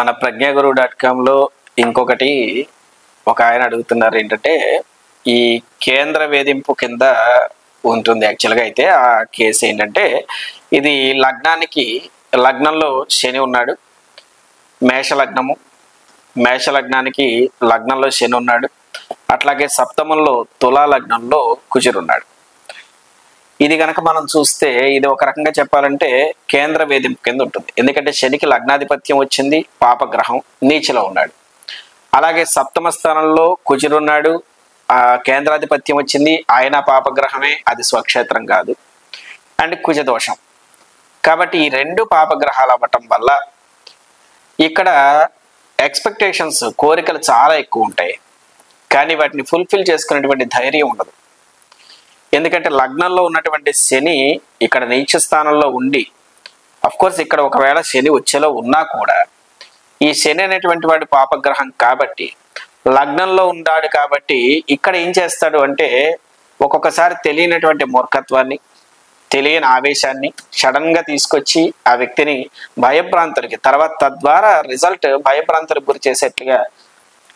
మన ప్రజ్ఞాగురు.com ఇంకొకటి ఒక ఆయన అడుగుతున్నారు ఏంటంటే ఈ కేంద్ర వేధింపు కింద ఉంటుంది యాక్చువల్గా అయితే ఆ కేసు ఏంటంటే ఇది లగ్నంలో శని ఉన్నాడు మేష లగ్నానికి లగ్నంలో శని ఉన్నాడు అట్లాగే సప్తమంలో తులా లగ్నంలో కుజుడు ఉన్నాడు ఇది గనక మనం చూస్తే ఇది ఒక రకంగా చెప్పాలంటే కేంద్ర వేధింపు కింద ఉంటుంది ఎందుకంటే శనికి లగ్నాధిపత్యం వచ్చింది పాపగ్రహం నీచలో ఉన్నాడు అలాగే సప్తమ స్థానంలో కుజుడు ఉన్నాడు కేంద్రాధిపత్యం వచ్చింది ఆయన పాపగ్రహమే అది స్వక్షేత్రం కాదు అండ్ కుజ దోషం కాబట్టి ఈ రెండు పాపగ్రహాలు అవ్వటం వల్ల ఇక్కడ ఎక్స్పెక్టేషన్స్ కోరికలు చాలా ఎక్కువ ఉంటాయి కానీ వాటిని ఫుల్ఫిల్ చేసుకునేటువంటి ధైర్యం ఉండదు ఎందుకంటే లగ్నంలో ఉన్నటువంటి శని ఇక్కడ నీచ స్థానంలో ఉండి అఫ్కోర్స్ ఇక్కడ ఒకవేళ శని వచ్చేలో ఉన్నా కూడా ఈ శని అనేటువంటి వాడి పాపగ్రహం కాబట్టి లగ్నంలో ఉన్నాడు కాబట్టి ఇక్కడ ఏం చేస్తాడు అంటే ఒక్కొక్కసారి తెలియనటువంటి మూర్ఖత్వాన్ని తెలియని ఆవేశాన్ని సడన్ గా తీసుకొచ్చి ఆ వ్యక్తిని భయభ్రాంతులకి తర్వాత తద్వారా రిజల్ట్ భయభ్రాంతులకు గురి చేసేట్లుగా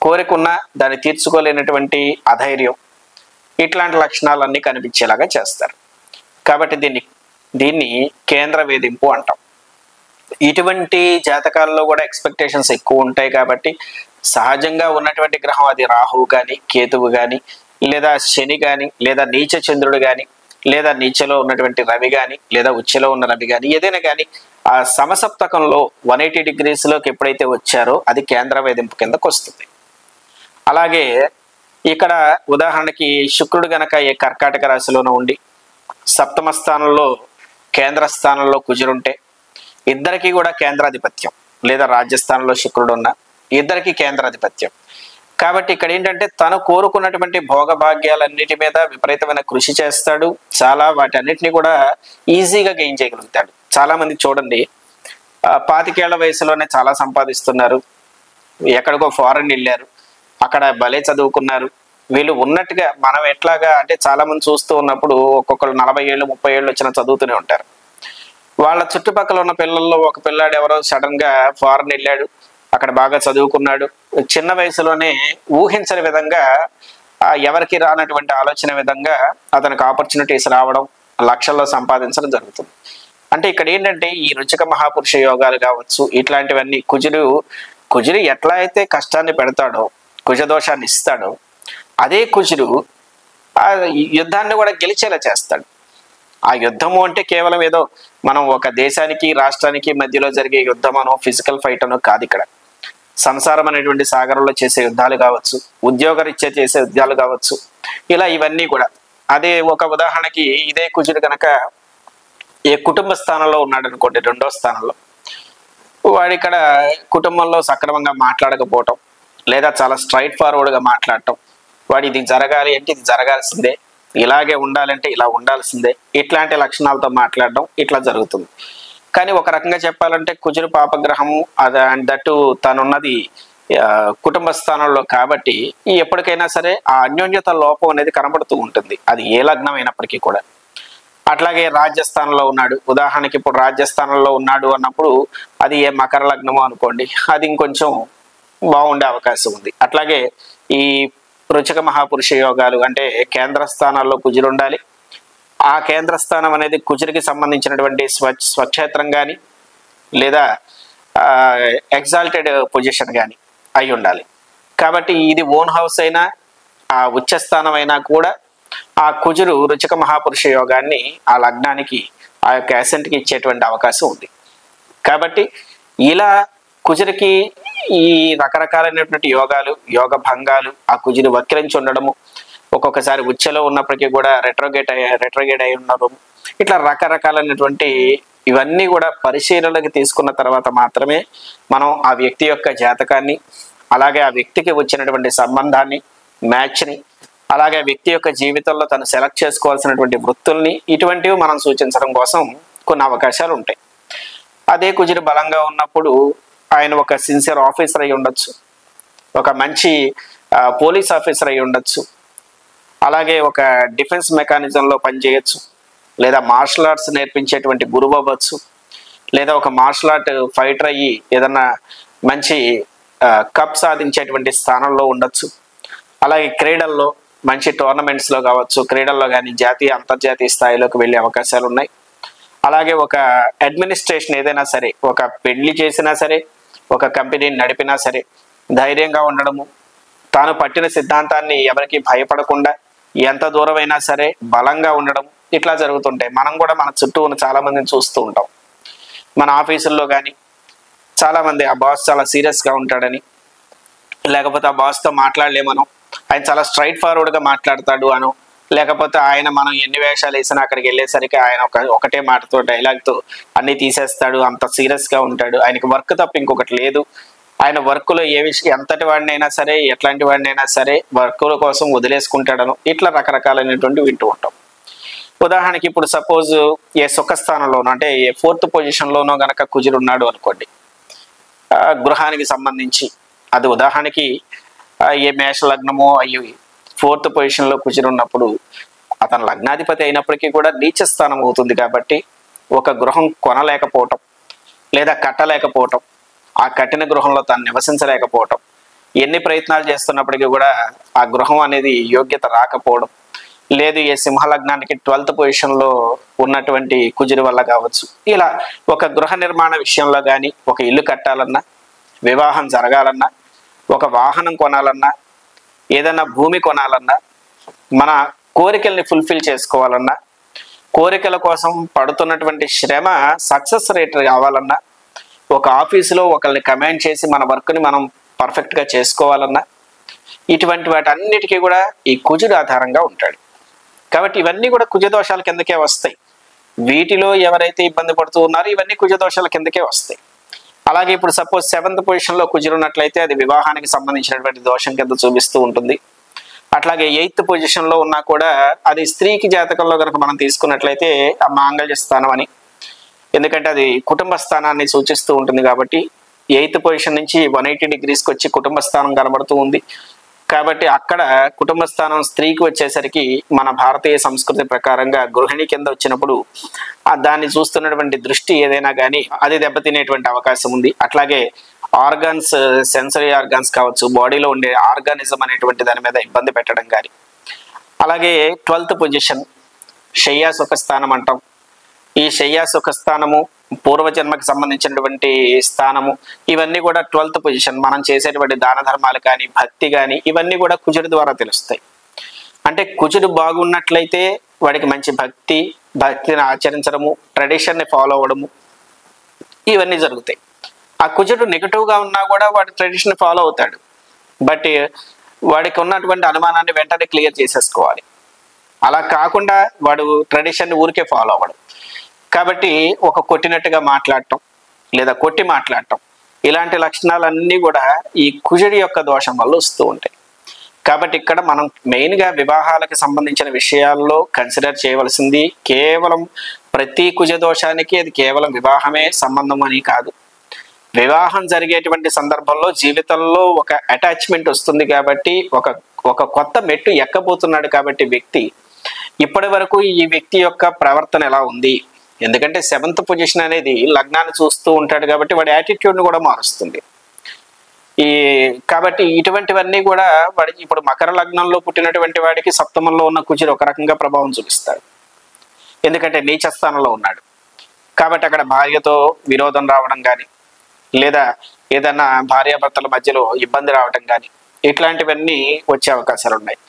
కోరికున్నా దాన్ని తీర్చుకోలేనటువంటి అధైర్యం ఇట్లాంటి లక్షణాలన్నీ కనిపించేలాగా చేస్తారు కాబట్టి దీన్ని కేంద్ర వేధింపు అంటాం ఇటువంటి జాతకాల్లో కూడా ఎక్స్పెక్టేషన్స్ ఎక్కువ ఉంటాయి కాబట్టి సహజంగా ఉన్నటువంటి గ్రహం అది రాహువు కానీ కేతువు కానీ లేదా శని కానీ లేదా నీచ చంద్రుడు కానీ లేదా నీచలో ఉన్నటువంటి రవి కానీ లేదా ఉచ్చలో ఉన్న రవి కానీ ఏదైనా కానీ ఆ సమసప్తకంలో 180 డిగ్రీస్లోకి ఎప్పుడైతే వచ్చారో అది కేంద్ర వేధింపు కిందకు వస్తుంది అలాగే ఇక్కడ ఉదాహరణకి శుక్రుడు గనక ఏ కర్కాటక రాశిలోనూ ఉండి సప్తమ స్థానంలో కేంద్ర స్థానంలో కుజుడుంటే ఇద్దరికి కూడా కేంద్రాధిపత్యం లేదా రాజ్యస్థానంలో శుక్రుడు ఉన్న ఇద్దరికి కేంద్రాధిపత్యం కాబట్టి ఇక్కడ ఏంటంటే తను కోరుకున్నటువంటి భోగభాగ్యాలన్నిటి మీద విపరీతమైన కృషి చేస్తాడు చాలా వాటి అన్నిటిని కూడా ఈజీగా గెయిన్ చేయగలుగుతాడు చాలా మంది చూడండి 25 ఏళ్ల వయసులోనే చాలా సంపాదిస్తున్నారు ఎక్కడికో ఫారెన్ వెళ్ళారు అక్కడ భలే చదువుకున్నారు వీళ్ళు ఉన్నట్టుగా మనం ఎట్లాగా అంటే చాలా మంది చూస్తూ ఉన్నప్పుడు ఒక్కొక్కరు 40 ఏళ్ళు 30 ఏళ్ళు వచ్చిన చదువుతూనే ఉంటారు వాళ్ళ చుట్టుపక్కల ఉన్న పిల్లల్లో ఒక పిల్లాడు ఎవరో సడన్ గా ఫారెన్ వెళ్ళాడు అక్కడ బాగా చదువుకున్నాడు చిన్న వయసులోనే ఊహించని విధంగా ఎవరికి రానటువంటి ఆలోచన విధంగా అతనికి ఆపర్చునిటీస్ రావడం లక్షల్లో సంపాదించడం జరుగుతుంది అంటే ఇక్కడ ఏంటంటే ఈ రుచిక మహాపురుష యోగాలు కావచ్చు ఇట్లాంటివన్నీ కుజుడు ఎట్లా అయితే కష్టాన్ని పెడతాడో కుజదోషాన్ని ఇస్తాడో అదే కుజుడు ఆ యుద్ధాన్ని కూడా గెలిచేలా చేస్తాడు ఆ యుద్ధము అంటే కేవలం ఏదో మనం ఒక దేశానికి రాష్ట్రానికి మధ్యలో జరిగే యుద్ధం అనో ఫిజికల్ ఫైట్ అనో కాదు ఇక్కడ సంసారం అనేటువంటి సాగరంలో చేసే యుద్ధాలు కావచ్చు ఉద్యోగరీత్యా చేసే యుద్ధాలు కావచ్చు ఇలా ఇవన్నీ కూడా అదే ఒక ఉదాహరణకి ఇదే కుజుడు కనుక ఏ కుటుంబ స్థానంలో ఉన్నాడు అనుకోండి 2వ స్థానంలో వాడు ఇక్కడ కుటుంబంలో సక్రమంగా మాట్లాడకపోవటం లేదా చాలా స్ట్రైట్ ఫార్వర్డ్గా మాట్లాడటం వాడు ఇది జరగాలి అంటే ఇది జరగాల్సిందే ఇలాగే ఉండాలంటే ఇలా ఉండాల్సిందే ఇట్లాంటి లక్షణాలతో మాట్లాడడం ఇట్లా జరుగుతుంది కానీ ఒక రకంగా చెప్పాలంటే కుజుడు పాపగ్రహము అండ్ దట్టు తనున్నది కుటుంబ స్థానంలో కాబట్టి ఎప్పటికైనా సరే ఆ అన్యోన్యత లోపం అనేది కనబడుతూ ఉంటుంది అది ఏ లగ్నం అయినప్పటికీ కూడా అట్లాగే రాజ్యస్థానంలో ఉన్నాడు ఉదాహరణకి ఇప్పుడు రాజ్యస్థానంలో ఉన్నాడు అన్నప్పుడు అది ఏ మకర లగ్నమో అనుకోండి అది ఇంకొంచెం బాగుండే అవకాశం ఉంది అట్లాగే ఈ రుచిక మహాపురుష యోగాలు అంటే కేంద్ర స్థానాల్లో కుజుడు ఉండాలి ఆ కేంద్ర స్థానం అనేది కుజుడికి సంబంధించినటువంటి స్వక్షేత్రం కానీ లేదా ఎగ్జాల్టెడ్ పొజిషన్ కానీ అయి ఉండాలి కాబట్టి ఇది ఓన్ హౌస్ అయినా ఆ ఉచ్చ స్థానం అయినా కూడా ఆ కుజుడు రుచిక మహాపురుష యోగాన్ని ఆ లగ్నానికి ఆ యొక్క అసెంట్కి ఇచ్చేటువంటి అవకాశం ఉంది కాబట్టి ఇలా కుజుడికి ఈ రకరకాలైనటువంటి యోగ భంగాలు ఆ కుజుడు వక్రించి ఉండడము ఒక్కొక్కసారి ఉచ్చలో ఉన్నప్పటికీ కూడా రెట్రోగేట్ అయి ఉండడం ఇట్లా రకరకాలైనటువంటి ఇవన్నీ కూడా పరిశీలనకి తీసుకున్న తర్వాత మాత్రమే మనం ఆ వ్యక్తి యొక్క జాతకాన్ని అలాగే ఆ వ్యక్తికి వచ్చినటువంటి సంబంధాన్ని మ్యాచ్ని అలాగే ఆ వ్యక్తి యొక్క జీవితంలో తను సెలెక్ట్ చేసుకోవాల్సినటువంటి వృత్తుల్ని ఇటువంటివి మనం సూచించడం కోసం కొన్ని అవకాశాలు ఉంటాయి అదే కుజుడు బలంగా ఉన్నప్పుడు ఆయన ఒక సిన్సియర్ ఆఫీసర్ అయి ఉండొచ్చు ఒక మంచి పోలీస్ ఆఫీసర్ అయి ఉండొచ్చు అలాగే ఒక డిఫెన్స్ మెకానిజంలో పనిచేయచ్చు లేదా మార్షల్ ఆర్ట్స్ నేర్పించేటువంటి గురువు అవ్వచ్చు లేదా ఒక మార్షల్ ఆర్ట్ ఫైటర్ అయ్యి ఏదన్నా మంచి కప్ సాధించేటువంటి స్థానంలో ఉండొచ్చు. అలాగే క్రీడల్లో మంచి టోర్నమెంట్స్లో కావచ్చు, క్రీడల్లో కానీ జాతీయ అంతర్జాతీయ స్థాయిలోకి వెళ్ళే అవకాశాలు ఉన్నాయి. అలాగే ఒక అడ్మినిస్ట్రేషన్ ఏదైనా సరే, ఒక పెళ్లి చేసినా సరే, ఒక కంపెనీని నడిపినా సరే ధైర్యంగా ఉండడము, తాను పట్టిన సిద్ధాంతాన్ని ఎవరికి భయపడకుండా ఎంత దూరమైనా సరే బలంగా ఉండడం, ఇట్లా జరుగుతుంటాయి. మనం కూడా మన చుట్టూ ఉన్న చాలా మందిని చూస్తూ ఉంటాం. మన ఆఫీసుల్లో కానీ చాలామంది ఆ బాస్ చాలా సీరియస్గా ఉంటాడని, లేకపోతే ఆ బాస్తో మాట్లాడలేమనో, ఆయన చాలా స్ట్రైట్ ఫార్వర్డ్గా మాట్లాడతాడు అనో, లేకపోతే ఆయన మనం ఎన్ని వేషాలు వేసినా అక్కడికి వెళ్ళేసరికి ఆయన ఒకటే మాటతో డైలాగ్తో అన్నీ తీసేస్తాడు, అంత సీరియస్గా ఉంటాడు, ఆయనకి వర్క్ తప్ప ఇంకొకటి లేదు, ఆయన వర్క్లో ఏ విషయం ఎంతటి వాడినైనా సరే ఎట్లాంటి వాడినైనా సరే వర్కుల కోసం వదిలేసుకుంటాడను, ఇట్లా రకరకాలైనటువంటి వింటూ ఉంటాం. ఉదాహరణకి ఇప్పుడు సపోజ్ ఏ సుఖస్థానంలోనో అంటే ఏ 4th పొజిషన్లోనో గనక కుజుడున్నాడు అనుకోండి, గృహానికి సంబంధించి, అది ఉదాహరణకి ఏ మేష లగ్నమో అయ్యి 4th పొజిషన్లో కుజుడున్నప్పుడు అతను లగ్నాధిపతి అయినప్పటికీ కూడా నీచ స్థానం అవుతుంది. కాబట్టి ఒక గృహం కొనలేకపోవటం లేదా కట్టలేకపోవటం, ఆ కట్టిన గృహంలో తాను నివసించలేకపోవటం, ఎన్ని ప్రయత్నాలు చేస్తున్నప్పటికీ కూడా ఆ గృహం అనేది యోగ్యత రాకపోవడం, లేదు ఏ సింహలగ్నానికి 12th పొజిషన్లో ఉన్నటువంటి కుజుడి వల్ల కావచ్చు. ఇలా ఒక గృహ నిర్మాణ విషయంలో కానీ, ఒక ఇల్లు కట్టాలన్నా, వివాహం జరగాలన్నా, ఒక వాహనం కొనాలన్నా, ఏదైనా భూమి కొనాలన్నా, మన కోరికల్ని ఫుల్ఫిల్ చేసుకోవాలన్నా, కోరికల కోసం పడుతున్నటువంటి శ్రమ సక్సెస్ రేట్ కావాలన్నా, ఒక ఆఫీసులో ఒకరిని కమాండ్ చేసి మన వర్క్ని మనం పర్ఫెక్ట్గా చేసుకోవాలన్నా, ఇటువంటి వాటన్నిటికీ కూడా ఈ కుజుడు ఆధారంగా ఉంటాడు. కాబట్టి ఇవన్నీ కూడా కుజదోషాల కిందకే వస్తాయి. వీటిలో ఎవరైతే ఇబ్బంది పడుతూ ఉన్నారో ఇవన్నీ కుజదోషాల కిందకే వస్తాయి. అలాగే ఇప్పుడు సపోజ్ 7th పొజిషన్లో కుజుడున్నట్లయితే అది వివాహానికి సంబంధించినటువంటి దోషం కింద చూపిస్తూ ఉంటుంది. అట్లాగే 8th పొజిషన్లో ఉన్నా కూడా అది స్త్రీకి జాతకంలో కనుక మనం తీసుకున్నట్లయితే ఆ మాంగళ్య స్థానం అని, ఎందుకంటే అది కుటుంబ స్థానాన్ని సూచిస్తూ ఉంటుంది. కాబట్టి 8th పొజిషన్ నుంచి 180 degreesకి వచ్చి కుటుంబ స్థానం కనబడుతూ ఉంది. కాబట్టి అక్కడ కుటుంబ స్థానం స్త్రీకి వచ్చేసరికి మన భారతీయ సంస్కృతి ప్రకారంగా గృహిణి కింద వచ్చినప్పుడు దాన్ని చూస్తున్నటువంటి దృష్టి ఏదైనా కానీ అది దెబ్బతినేటువంటి అవకాశం ఉంది. అట్లాగే ఆర్గాన్స్, సెన్సరీ ఆర్గాన్స్ కావచ్చు, బాడీలో ఉండే ఆర్గానిజం అనేటువంటి దాని మీద ఇబ్బంది పెట్టడం కానీ, అలాగే 12th పొజిషన్ శయ్యా సుఖస్థానం అంటాం. ఈ శయ్యా సుఖస్థానము పూర్వజన్మకి సంబంధించినటువంటి స్థానము, ఇవన్నీ కూడా 12th పొజిషన్. మనం చేసేటువంటి దాన ధర్మాలు కానీ, భక్తి కానీ, ఇవన్నీ కూడా కుజుడి ద్వారా తెలుస్తాయి. అంటే కుజుడు బాగున్నట్లయితే వాడికి మంచి భక్తిని ఆచరించడము, ట్రెడిషన్ని ఫాలో అవ్వడము, ఇవన్నీ జరుగుతాయి. ఆ కుజుడు నెగిటివ్గా ఉన్నా కూడా వాడు ట్రెడిషన్ ఫాలో అవుతాడు. బట్ వాడికి ఉన్నటువంటి అనుమానాన్ని వెంటనే క్లియర్ చేసేసుకోవాలి. అలా కాకుండా వాడు ట్రెడిషన్ని ఊరికే ఫాలో అవ్వడం. కాబట్టి ఒక కొట్టినట్టుగా మాట్లాడటం లేదా కొట్టి మాట్లాడటం, ఇలాంటి లక్షణాలన్నీ కూడా ఈ కుజుడి యొక్క దోషం వల్ల వస్తూ ఉంటాయి. కాబట్టి ఇక్కడ మనం మెయిన్గా వివాహాలకు సంబంధించిన విషయాల్లో కన్సిడర్ చేయవలసింది కేవలం ప్రతి కుజ దోషానికి అది కేవలం వివాహమే సంబంధం అని కాదు. వివాహం జరిగేటువంటి సందర్భంలో జీవితంలో ఒక అటాచ్మెంట్ వస్తుంది. కాబట్టి ఒక కొత్త మెట్టు ఎక్కబోతున్నాడు. కాబట్టి వ్యక్తి ఇప్పటి వరకు ఈ వ్యక్తి యొక్క ప్రవర్తన ఎలా ఉంది, ఎందుకంటే 7th పొజిషన్ అనేది లగ్నాన్ని చూస్తూ ఉంటాడు కాబట్టి వాడి యాటిట్యూడ్ని కూడా మారుస్తుంది. కాబట్టి ఇటువంటివన్నీ కూడా వాడికి ఇప్పుడు మకర లగ్నంలో పుట్టినటువంటి వాడికి సప్తమంలో ఉన్న కుజుడు ఒక రకంగా ప్రభావం చూపిస్తాడు, ఎందుకంటే నీచ స్థానంలో ఉన్నాడు. కాబట్టి అక్కడ భార్యతో విరోధం రావడం కానీ, లేదా ఏదైనా భార్యాభర్తల మధ్యలో ఇబ్బంది రావడం కానీ, ఇట్లాంటివన్నీ వచ్చే అవకాశాలు ఉన్నాయి.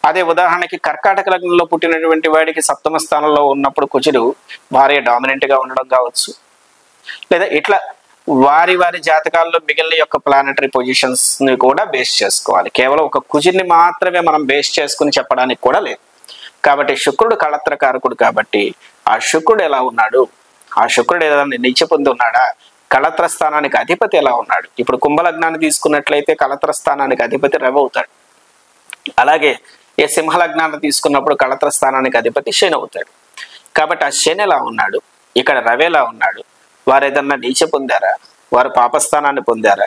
అదే ఉదాహరణకి కర్కాటక లగ్నంలో పుట్టినటువంటి వాడికి సప్తమ స్థానంలో ఉన్నప్పుడు కుజుడు భార్య డామినెంట్గా ఉండడం కావచ్చు, లేదా ఇట్లా వారి జాతకాల్లో మిగిలిన యొక్క ప్లానటరీ పొజిషన్స్ని కూడా బేస్ చేసుకోవాలి. కేవలం ఒక కుజుడిని మాత్రమే మనం బేస్ చేసుకుని చెప్పడానికి కూడా లేదు. కాబట్టి శుక్రుడు కళత్రకారకుడు. కాబట్టి ఆ శుక్రుడు ఎలా ఉన్నాడు, ఆ శుక్రుడు ఏదైనా నీచ పొంది ఉన్నాడా, కళత్ర స్థానానికి అధిపతి ఎలా ఉన్నాడు. ఇప్పుడు కుంభలగ్నాన్ని తీసుకున్నట్లయితే కళత్ర స్థానానికి అధిపతి రవి అవుతాడు. అలాగే ఏ సింహలగ్నాన్ని తీసుకున్నప్పుడు కళత్ర స్థానానికి అధిపతి శని అవుతాడు. కాబట్టి ఆ శని ఎలా ఉన్నాడు, ఇక్కడ రవి ఎలా ఉన్నాడు, వారు ఏదన్నా నీచ పొందారా, వారు పాపస్థానాన్ని పొందారా,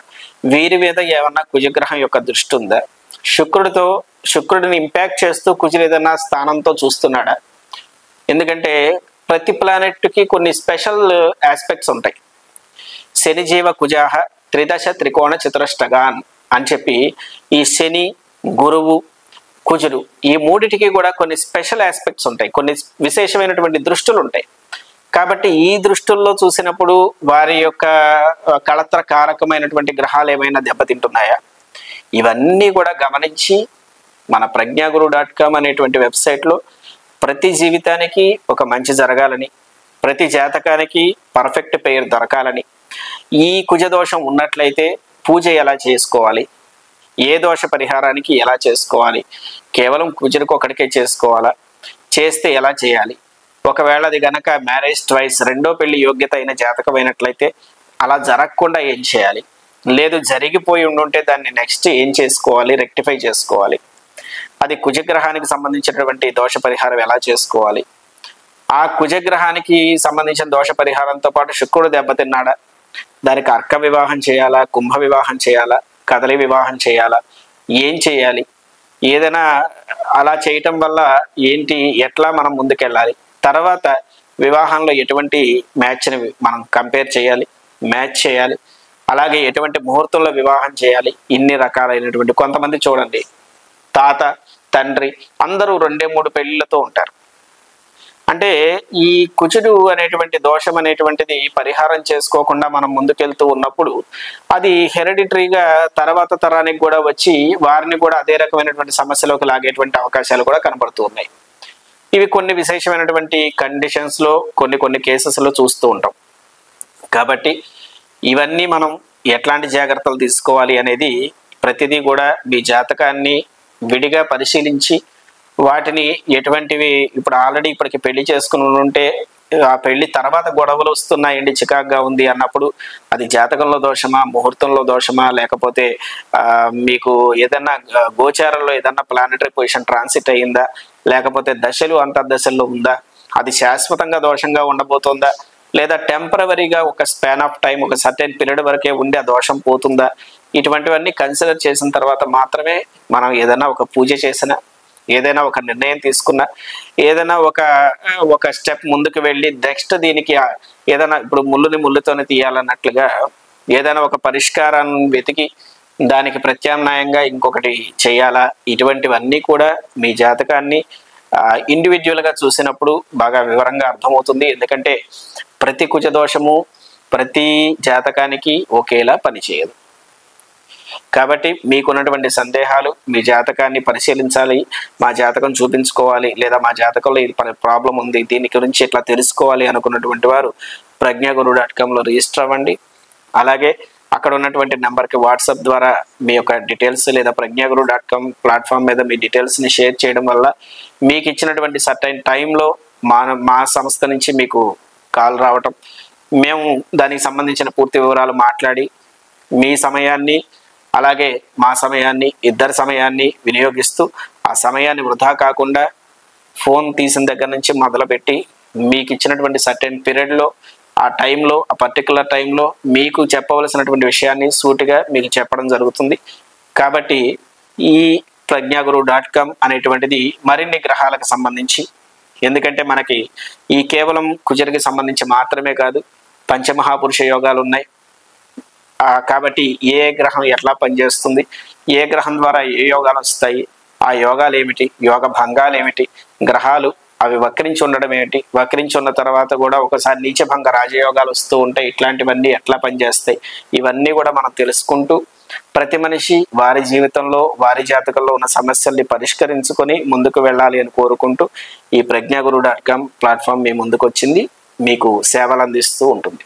వీరి మీద ఏమన్నా కుజగ్రహం యొక్క దృష్టి ఉందా, శుక్రుడిని ఇంపాక్ట్ చేస్తూ కుజుడు ఏదన్నా స్థానంతో చూస్తున్నాడా. ఎందుకంటే ప్రతి ప్లానెట్కి కొన్ని స్పెషల్ ఆస్పెక్ట్స్ ఉంటాయి. శని జీవ కుజాహ త్రిదశ త్రికోణ చతురష్టగాన్ అని చెప్పి ఈ శని, గురువు, కుజుడు ఈ మూడిటికి కూడా కొన్ని స్పెషల్ ఆస్పెక్ట్స్ ఉంటాయి, కొన్ని విశేషమైనటువంటి దృష్టులు ఉంటాయి. కాబట్టి ఈ దృష్టుల్లో చూసినప్పుడు వారి యొక్క కళత్ర కారకమైనటువంటి గ్రహాలు ఏమైనా దెబ్బతింటున్నాయా, ఇవన్నీ కూడా గమనించి మన ప్రజ్ఞాగురు.com అనేటువంటి వెబ్సైట్లో ప్రతి జీవితానికి ఒక మంచి జరగాలని, ప్రతి జాతకానికి పర్ఫెక్ట్ పేరు దొరకాలని, ఈ కుజదోషం ఉన్నట్లయితే పూజ ఎలా చేసుకోవాలి, ఏ దోష పరిహారానికి ఎలా చేసుకోవాలి, కేవలం కుజుడికి ఒకటికే చేసుకోవాలా, చేస్తే ఎలా చేయాలి, ఒకవేళ అది గనక మ్యారేజ్ ట్వైస్ రెండో పెళ్లి యోగ్యత అయిన జాతకం అయినట్లయితే అలా జరగకుండా ఏం చేయాలి, లేదు జరిగిపోయి ఉండుంటే దాన్ని నెక్స్ట్ ఏం చేసుకోవాలి, రెక్టిఫై చేసుకోవాలి, అది కుజగ్రహానికి సంబంధించినటువంటి దోష పరిహారం ఎలా చేసుకోవాలి, ఆ కుజగ్రహానికి సంబంధించిన దోష పరిహారంతో పాటు శుక్రుడు దెబ్బతిన్నాడా, దానికి అర్క వివాహం చేయాలా, కుంభ వివాహం చేయాలా, కదలి వివాహం చేయాలా, ఏం చేయాలి, ఏదైనా అలా చేయటం వల్ల ఏంటి, ఎట్లా మనం ముందుకెళ్ళాలి, తర్వాత వివాహంలో ఎటువంటి మ్యాచ్ని మనం కంపేర్ చేయాలి, మ్యాచ్ చేయాలి, అలాగే ఎటువంటి ముహూర్తంలో వివాహం చేయాలి, ఇన్ని రకాలైనటువంటి కొంతమంది చూడండి తాత తండ్రి అందరూ 2-3 పెళ్లిళ్లతో ఉంటారు. అంటే ఈ కుజుడు అనేటువంటి దోషం అనేటువంటిది పరిహారం చేసుకోకుండా మనం ముందుకెళ్తూ ఉన్నప్పుడు అది హెరిడిటరీగా తర్వాత తరానికి కూడా వచ్చి వారిని కూడా అదే రకమైనటువంటి సమస్యలోకి లాగేటువంటి అవకాశాలు కూడా కనబడుతూ ఉన్నాయి. ఇవి కొన్ని విశేషమైనటువంటి కండిషన్స్లో కొన్ని కేసెస్లో చూస్తూ ఉంటాం. కాబట్టి ఇవన్నీ మనం ఎట్లాంటి జాగ్రత్తలు తీసుకోవాలి అనేది ప్రతిదీ కూడా మీ జాతకాన్ని విడిగా పరిశీలించి వాటిని ఎటువంటివి ఇప్పుడు ఆల్రెడీ ఇప్పటికి పెళ్లి చేసుకుని ఉంటే ఆ పెళ్లి తర్వాత గొడవలు వస్తున్నాయండి, చికాగ్గా ఉంది అన్నప్పుడు అది జాతకంలో దోషమా, ముహూర్తంలో దోషమా, లేకపోతే మీకు ఏదన్నా గోచారంలో ఏదన్నా ప్లానటరీ పొజిషన్ ట్రాన్సిట్ అయ్యిందా, లేకపోతే దశలు అంతర్దశల్లో ఉందా, అది శాశ్వతంగా దోషంగా ఉండబోతుందా, లేదా టెంపరవరీగా ఒక స్పాన్ ఆఫ్ టైం ఒక సర్టెన్ పీరియడ్ వరకే ఉండి ఆ దోషం పోతుందా, ఇటువంటివన్నీ కన్సిడర్ చేసిన తర్వాత మాత్రమే మనం ఏదైనా ఒక పూజ చేసినా, ఏదైనా ఒక నిర్ణయం తీసుకున్నా, ఏదైనా ఒక స్టెప్ ముందుకు వెళ్ళి నెక్స్ట్ దీనికి ఏదైనా ఇప్పుడు ముళ్ళుని ముళ్ళుతోనే తీయాలన్నట్లుగా ఏదైనా ఒక పరిష్కారాన్ని వెతికి దానికి ప్రత్యామ్నాయంగా ఇంకొకటి చేయాలా, ఇటువంటివన్నీ కూడా మీ జాతకాన్ని ఇండివిజువల్గా చూసినప్పుడు బాగా వివరంగా అర్థమవుతుంది. ఎందుకంటే ప్రతి కుజ దోషము ప్రతి జాతకానికి ఒకేలా పనిచేయదు. కాబట్టి మీకున్నటువంటి సందేహాలు, మీ జాతకాన్ని పరిశీలించాలి, మా జాతకం చూపించుకోవాలి, లేదా మా జాతకంలో ఇది ప్రాబ్లం ఉంది, దీని గురించి ఇట్లా తెలుసుకోవాలి అనుకున్నటువంటి వారు ప్రజ్ఞాగురు.comలో రిజిస్టర్ అవ్వండి. అలాగే అక్కడ ఉన్నటువంటి నెంబర్కి వాట్సాప్ ద్వారా మీ యొక్క డీటెయిల్స్ లేదా ప్రజ్ఞాగురు.com ప్లాట్ఫామ్ మీద మీ డీటెయిల్స్ని షేర్ చేయడం వల్ల మీకు ఇచ్చినటువంటి సర్టైన్ టైంలో మా సంస్థ నుంచి మీకు కాల్ రావటం, మేము దానికి సంబంధించిన పూర్తి వివరాలు మాట్లాడి మీ సమయాన్ని అలాగే మా సమయాన్ని ఇద్దరి సమయాన్ని వినియోగిస్తూ ఆ సమయాన్ని వృధా కాకుండా ఫోన్ తీసిన దగ్గర నుంచి మొదలుపెట్టి మీకు ఇచ్చినటువంటి సర్టెన్ పీరియడ్లో ఆ టైంలో ఆ పర్టికులర్ టైంలో మీకు చెప్పవలసినటువంటి విషయాన్ని సూటిగా మీకు చెప్పడం జరుగుతుంది. కాబట్టి ఈ ప్రజ్ఞాగురు.com అనేటువంటిది మరిన్ని గ్రహాలకు సంబంధించి, ఎందుకంటే మనకి ఈ కేవలం కుజుడికి సంబంధించి మాత్రమే కాదు, పంచమహాపురుష యోగాలు ఉన్నాయి. కాబట్టి ఏ గ్రహం ఎట్లా పనిచేస్తుంది, ఏ గ్రహం ద్వారా ఏ యోగాలు వస్తాయి, ఆ యోగాలు ఏమిటి, యోగ భంగాలు ఏమిటి, గ్రహాలు అవి వక్రించి ఉండడం ఏమిటి, వక్రించి ఉన్న తర్వాత కూడా ఒకసారి నీచభంగ రాజయోగాలు వస్తూ ఉంటాయి, ఇట్లాంటివన్నీ ఎట్లా పనిచేస్తాయి, ఇవన్నీ కూడా మనం తెలుసుకుంటూ ప్రతి మనిషి వారి జీవితంలో వారి జాతకంలో ఉన్న సమస్యల్ని పరిష్కరించుకొని ముందుకు వెళ్ళాలి అని కోరుకుంటూ ఈ ప్రజ్ఞాగురు.com ప్లాట్ఫామ్ మీ ముందుకు వచ్చింది, మీకు సేవలు అందిస్తూ ఉంటుంది.